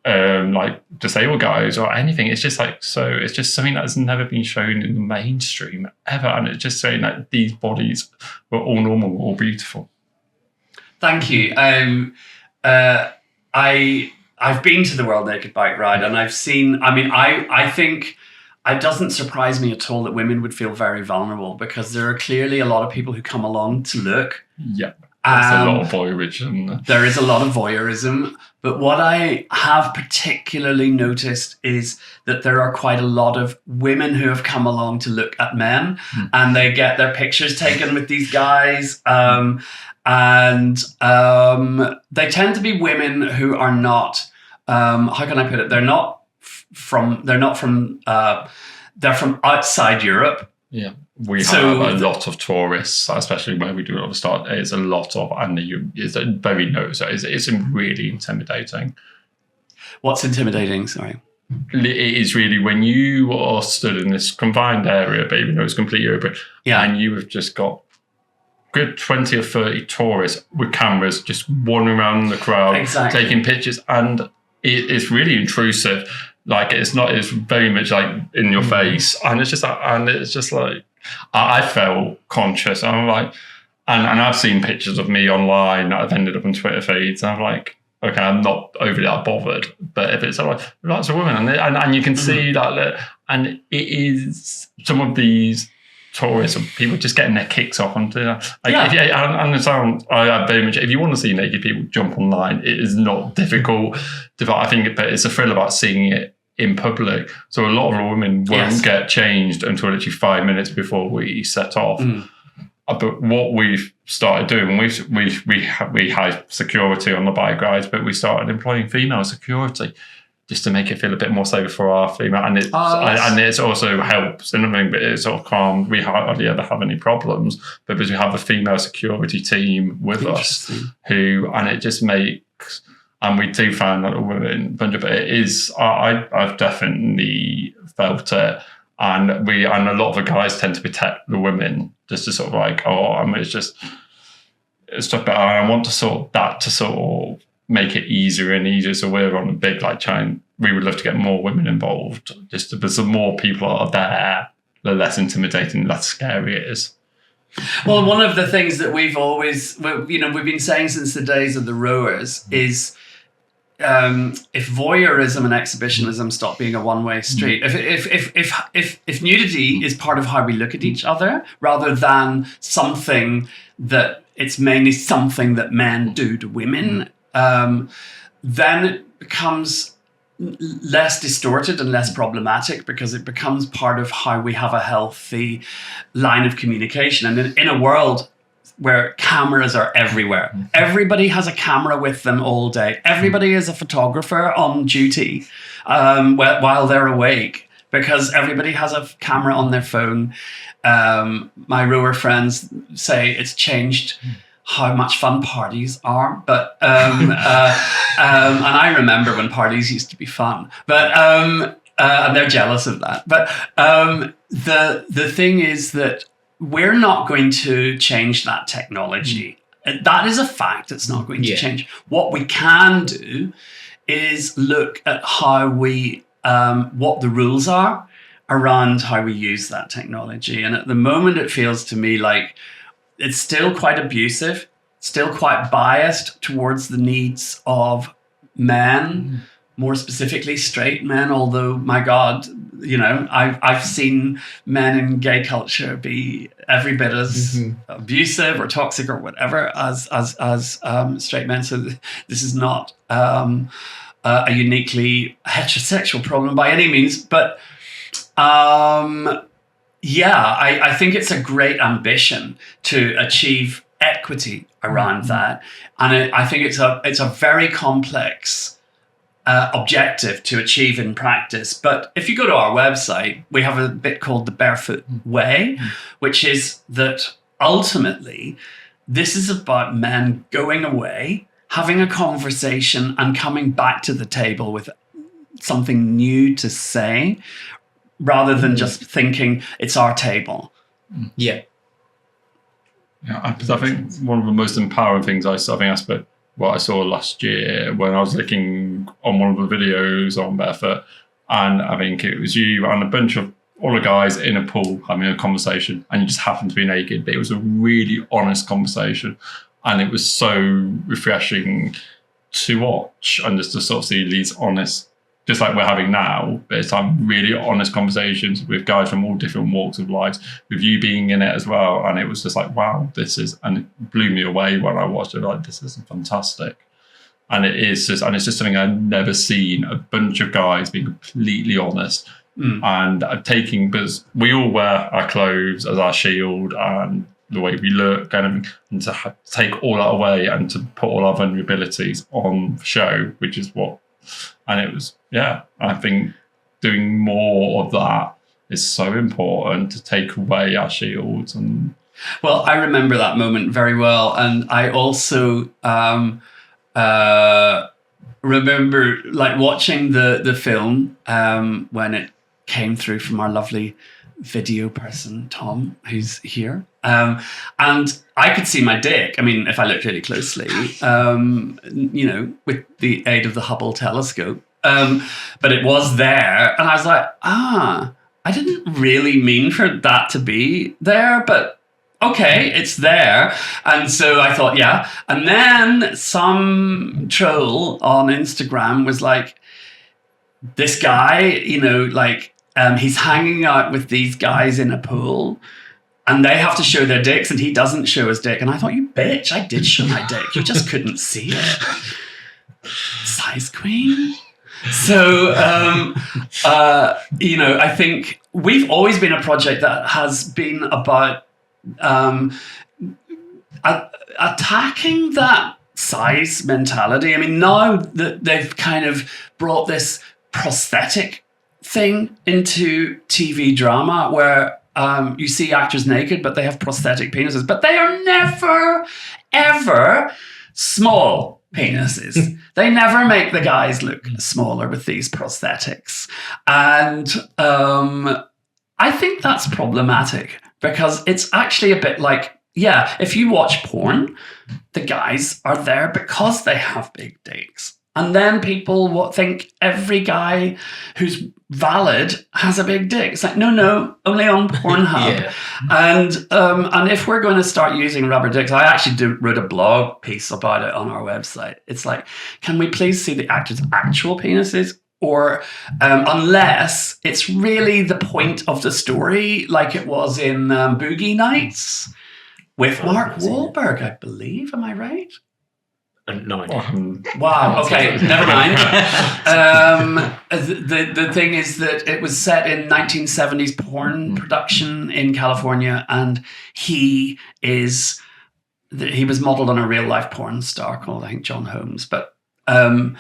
like disabled guys or anything, it's just like, so it's just something that has never been shown in the mainstream ever, and it's just saying that these bodies were all normal, all beautiful. Thank you. I've been to the World Naked Bike Ride, and I've seen. I mean, I think it doesn't surprise me at all that women would feel very vulnerable, because there are clearly a lot of people who come along to look. Yeah, there's a lot of voyeurism. There is a lot of voyeurism, but what I have particularly noticed is that there are quite a lot of women who have come along to look at men, and they get their pictures taken with these guys. And they tend to be women who are not, how can I put it? They're from outside Europe. Yeah. We have a lot of tourists, especially where we do a lot of start. It's a lot of, and it's very noticeable. It's really intimidating. What's intimidating? Sorry. It is really when you are stood in this confined area, but even though it's completely open, and you have just got good 20 or 30 tourists with cameras just wandering around the crowd, taking pictures, and it's really intrusive. Like, it's very much like in your face, and it's just like I felt conscious. And I'm like, and I've seen pictures of me online that have ended up on Twitter feeds, and I'm like, okay, I'm not overly that bothered, but if it's like lots of women, and you can see that, and it is some of these tourists or people just getting their kicks off onto that. I very much, if you want to see naked people jump online, it is not difficult. I think, but it's a thrill about seeing it in public. So a lot of women won't get changed until literally 5 minutes before we set off. But what we've started doing, we had security on the bike rides, but we started employing female security just to make it feel a bit more safe for our female, and it also helps in everything. But it's sort of calm. We hardly ever have any problems, but because we have a female security team with us, and it just makes. And we do find that a women, but it is. I've definitely felt it, and a lot of the guys tend to protect the women, just to sort of like, it's just stuff. But I want to sort of make it easier and easier. So we're on a big we would love to get more women involved, just because the more people are there, the less intimidating, the less scary it is. Well, one of the things that we've been saying since the days of the rowers is, if voyeurism and exhibitionism stop being a one-way street, if nudity is part of how we look at each other, rather than something that it's mainly something that men do to women, then it becomes less distorted and less problematic, because it becomes part of how we have a healthy line of communication. And in a world where cameras are everywhere, everybody has a camera with them all day. Everybody is a photographer on duty while they're awake, because everybody has a camera on their phone. My rower friends say it's changed how much fun parties are, but and I remember when parties used to be fun, but and they're jealous of that. But the thing is that we're not going to change that technology. That is a fact. It's not going to change. What we can do is look at how what the rules are around how we use that technology. And at the moment, it feels to me like it's still quite abusive, still quite biased towards the needs of men, more specifically straight men, although, my God, I've seen men in gay culture be every bit as abusive or toxic or whatever as straight men. So this is not a uniquely heterosexual problem by any means, but I think it's a great ambition to achieve equity around that, and I think it's a very complex objective to achieve in practice. But if you go to our website, we have a bit called the Barefoot Way, which is that ultimately this is about men going away, having a conversation and coming back to the table with something new to say, rather than just thinking it's our table. Yeah, I think one of the most empowering things I spent what I saw last year when I was looking on one of the videos on Barefoot, and I think it was you and a bunch of all the guys in a pool having a conversation, and you just happened to be naked, but it was a really honest conversation, and it was so refreshing to watch and just to sort of see these honest, just like we're having now, but it's really honest conversations with guys from all different walks of life, with you being in it as well. And it was just like, wow, and it blew me away when I watched it. Like, this is fantastic. And it's just something I've never seen, a bunch of guys being completely honest and taking, because we all wear our clothes as our shield and the way we look, and to take all that away and to put all our vulnerabilities on show, which is what. And it was, I think doing more of that is so important, to take away our shields. And well, I remember that moment very well. And I also remember like watching the film when it came through from our lovely video person, Tom, who's here. And I could see my dick. I mean, if I looked really closely, with the aid of the Hubble telescope. But it was there. And I was like, I didn't really mean for that to be there, but okay, it's there. And so I thought, yeah. And then some troll on Instagram was like, this guy, he's hanging out with these guys in a pool, and they have to show their dicks, and he doesn't show his dick. And I thought, you bitch, I did show my dick. You just couldn't see it. Size queen. So, I think we've always been a project that has been about attacking that size mentality. I mean, now that they've kind of brought this prosthetic thing into TV drama where you see actors naked, but they have prosthetic penises, but they are never, ever small penises. They never make the guys look smaller with these prosthetics. And I think that's problematic, because it's actually a bit like, if you watch porn, the guys are there because they have big dicks. And then people think every guy who's valid has a big dick. It's like, no, only on Pornhub. And if we're going to start using rubber dicks, I actually wrote a blog piece about it on our website. It's like, can we please see the actors' actual penises? Or unless it's really the point of the story, like it was in Boogie Nights with Mark Wahlberg, I believe. Am I right? No idea. Wow. Okay. Never mind. The thing is that it was set in 1970s porn production in California, and he was modeled on a real life porn star called, I think, John Holmes. But I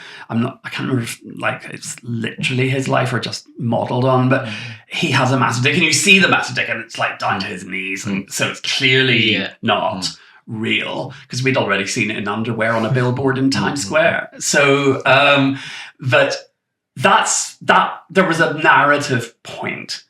can't remember if, it's literally his life or just modeled on. But he has a massive dick, and you see the massive dick, and it's like down to his knees, and so it's clearly not real, because we'd already seen it in underwear on a billboard in Times Square. So, but there was a narrative point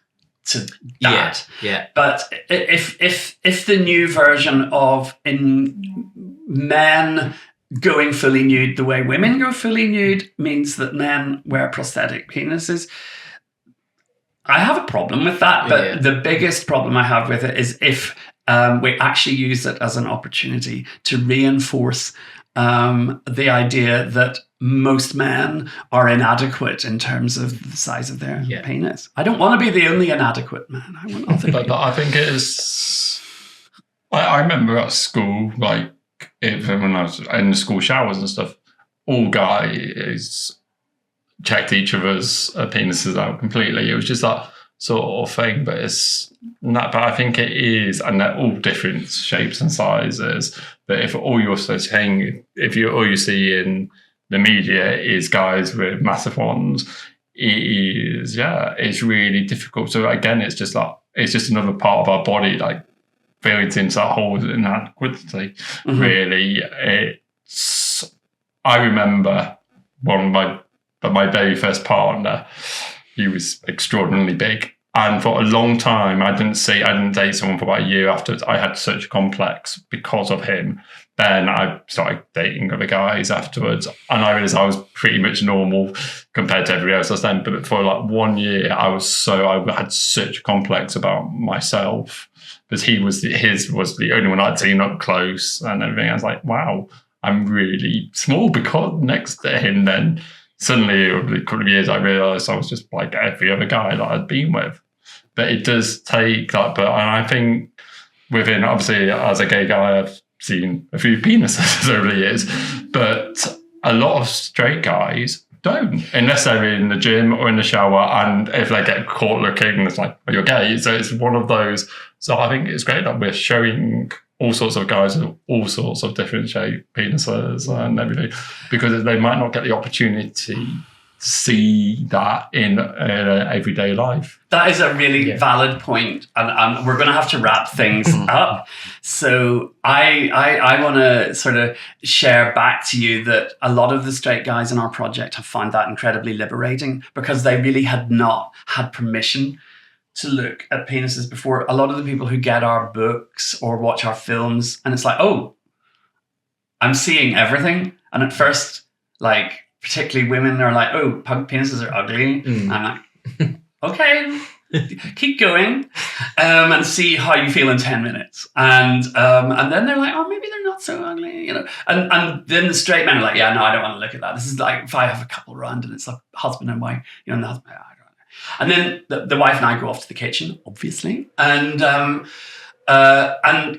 to that. Yeah. But if the new version of in men going fully nude the way women go fully nude means that men wear prosthetic penises, I have a problem with that. But the biggest problem I have with it is if we actually use it as an opportunity to reinforce the idea that most men are inadequate in terms of the size of their penis. I don't want to be the only inadequate man. I want other But people. I think it is. I remember at school, like even when I was in the school showers and stuff, all guys checked each other's penises out completely. It was just that sort of thing. But it's not. But I think it is, and they're all different shapes and sizes. But if all you're saying, all you see in the media is guys with massive ones, it's really difficult. So again, it's just another part of our body, like feeling into that whole inadequacy. Mm-hmm. Really, I remember my very first partner. He was extraordinarily big, and for a long time, I didn't date someone for about a year afterwards. I had such a complex because of him. Then I started dating other guys afterwards, and I realized I was pretty much normal compared to everybody else. Then, but for like 1 year, I had such a complex about myself because his was the only one I'd seen up close and everything. I was like, wow, I'm really small because next to him. Then suddenly, over a couple of years, I realized I was just like every other guy that I'd been with. But it does take that. And I think within, obviously, as a gay guy, I've seen a few penises over the years, but a lot of straight guys don't, unless they're in the gym or in the shower, and if they get caught looking, it's like, oh, you're gay. So it's one of those. So I think it's great that we're showing all sorts of guys with all sorts of different shaped penises and everything, because they might not get the opportunity to see that in everyday life. That is a really valid point, and we're going to have to wrap things up. So I want to sort of share back to you that a lot of the straight guys in our project have found that incredibly liberating, because they really had not had permission to look at penises before. A lot of the people who get our books or watch our films, and it's like, oh, I'm seeing everything. And at first, like, particularly women are like, oh, penises are ugly. I'm like, okay, keep going, and see how you feel in 10 minutes. And then they're like, oh, maybe they're not so ugly, you know. And then the straight men are like, yeah, no, I don't want to look at that. This is like if I have a couple around and it's like husband and wife, you know, and the husband, I don't know. And then the wife and I go off to the kitchen, obviously, and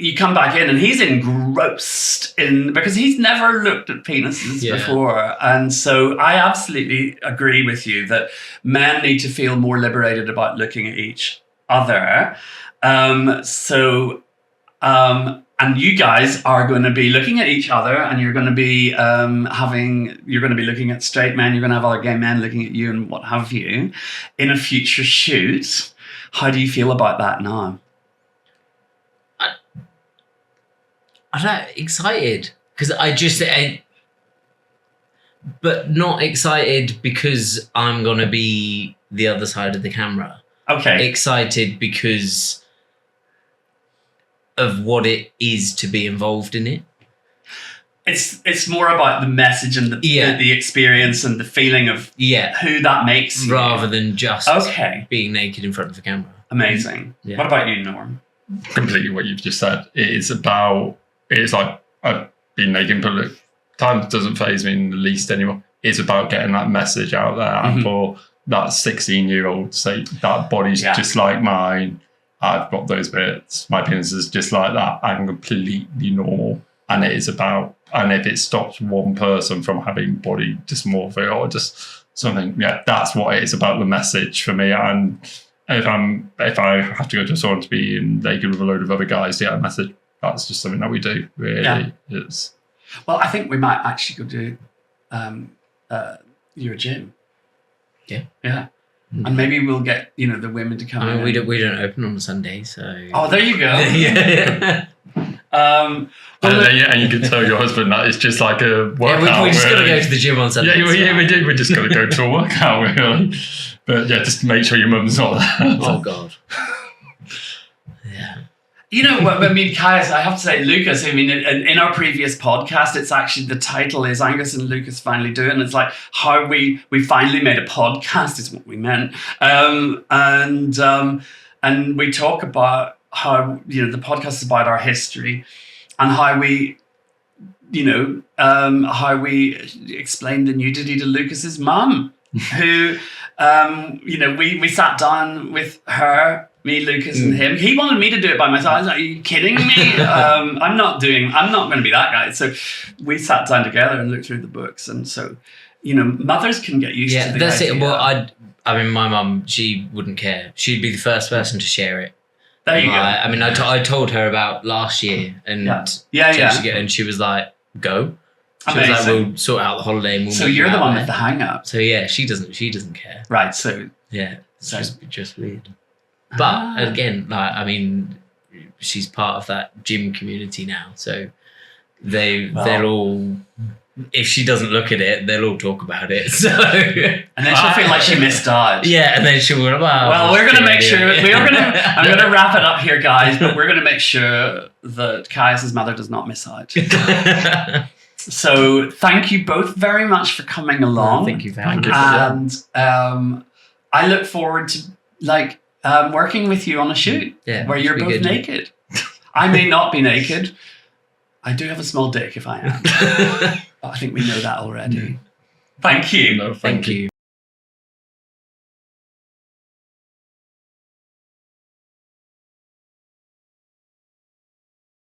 you come back in and he's engrossed because he's never looked at penises before. And so I absolutely agree with you that men need to feel more liberated about looking at each other. And you guys are going to be looking at each other, and you're going to be looking at straight men. You're going to have other gay men looking at you and what have you in a future shoot. How do you feel about that now? I don't know, excited because but not excited because I'm going to be the other side of the camera. Okay. Excited because of what it is to be involved in it. It's more about the message and the experience and the feeling of who that makes you. Rather than just being naked in front of the camera. Amazing. Yeah. What about you, Norm? Completely what you've just said. It's like I've been naked in public. Time doesn't faze me in the least anymore. It's about getting that message out there. And for that 16-year-old to say that body's just like mine, I've got those bits, my penis is just like that, I'm completely normal. And it is about, and if it stops one person from having body dysmorphia or just something, that's what it is about, the message for me. And if I have to go to a salon to be naked with a load of other guys to get a message, that's just something that we do, really. It's. Well, I think we might actually go to your gym. Yeah. Yeah. And maybe we'll get, the women to come in. We don't open on a Sunday, so... Oh, there you go. And you can tell your husband that it's just like a workout. We just got to go to the gym on Sunday. We do. We just got to go to a workout, really. But just make sure your mum's not there. Oh, God. Yeah. You know what I mean, guys, I have to say, Lucas, I mean, in our previous podcast, it's actually, the title is Angus and Lucas Finally Do It. And it's like how we finally made a podcast is what we meant. And we talk about how, the podcast is about our history and how we how we explained the nudity to Lucas's mum, who, we sat down with her, me, Lucas, and him. He wanted me to do it by myself. I was like, are you kidding me? I'm not going to be that guy. So we sat down together and looked through the books. And so, mothers can get used to the that's idea. it. Well, my mum, she wouldn't care. She'd be the first person to share it. There you go. I mean, I told her about last year, and and she was like, "Go." She was like, "We'll sort out the holiday." And we'll so meet you're you the out one there." with the hang up. So yeah, she doesn't care. Right. So Yeah, it's just weird. But again, she's part of that gym community now, so they'll all. If she doesn't look at it, they'll all talk about it. So, and then she'll feel like she missed out. Yeah, and then she'll go, well, we're going to make sure I'm going to wrap it up here, guys. But we're going to make sure that Caius's mother does not miss out. So, thank you both very much for coming along. Thank you for having me. And I look forward to working with you on a shoot where you're both naked. I may not be naked. I do have a small dick if I am. But I think we know that already. Thank you. No, thank you.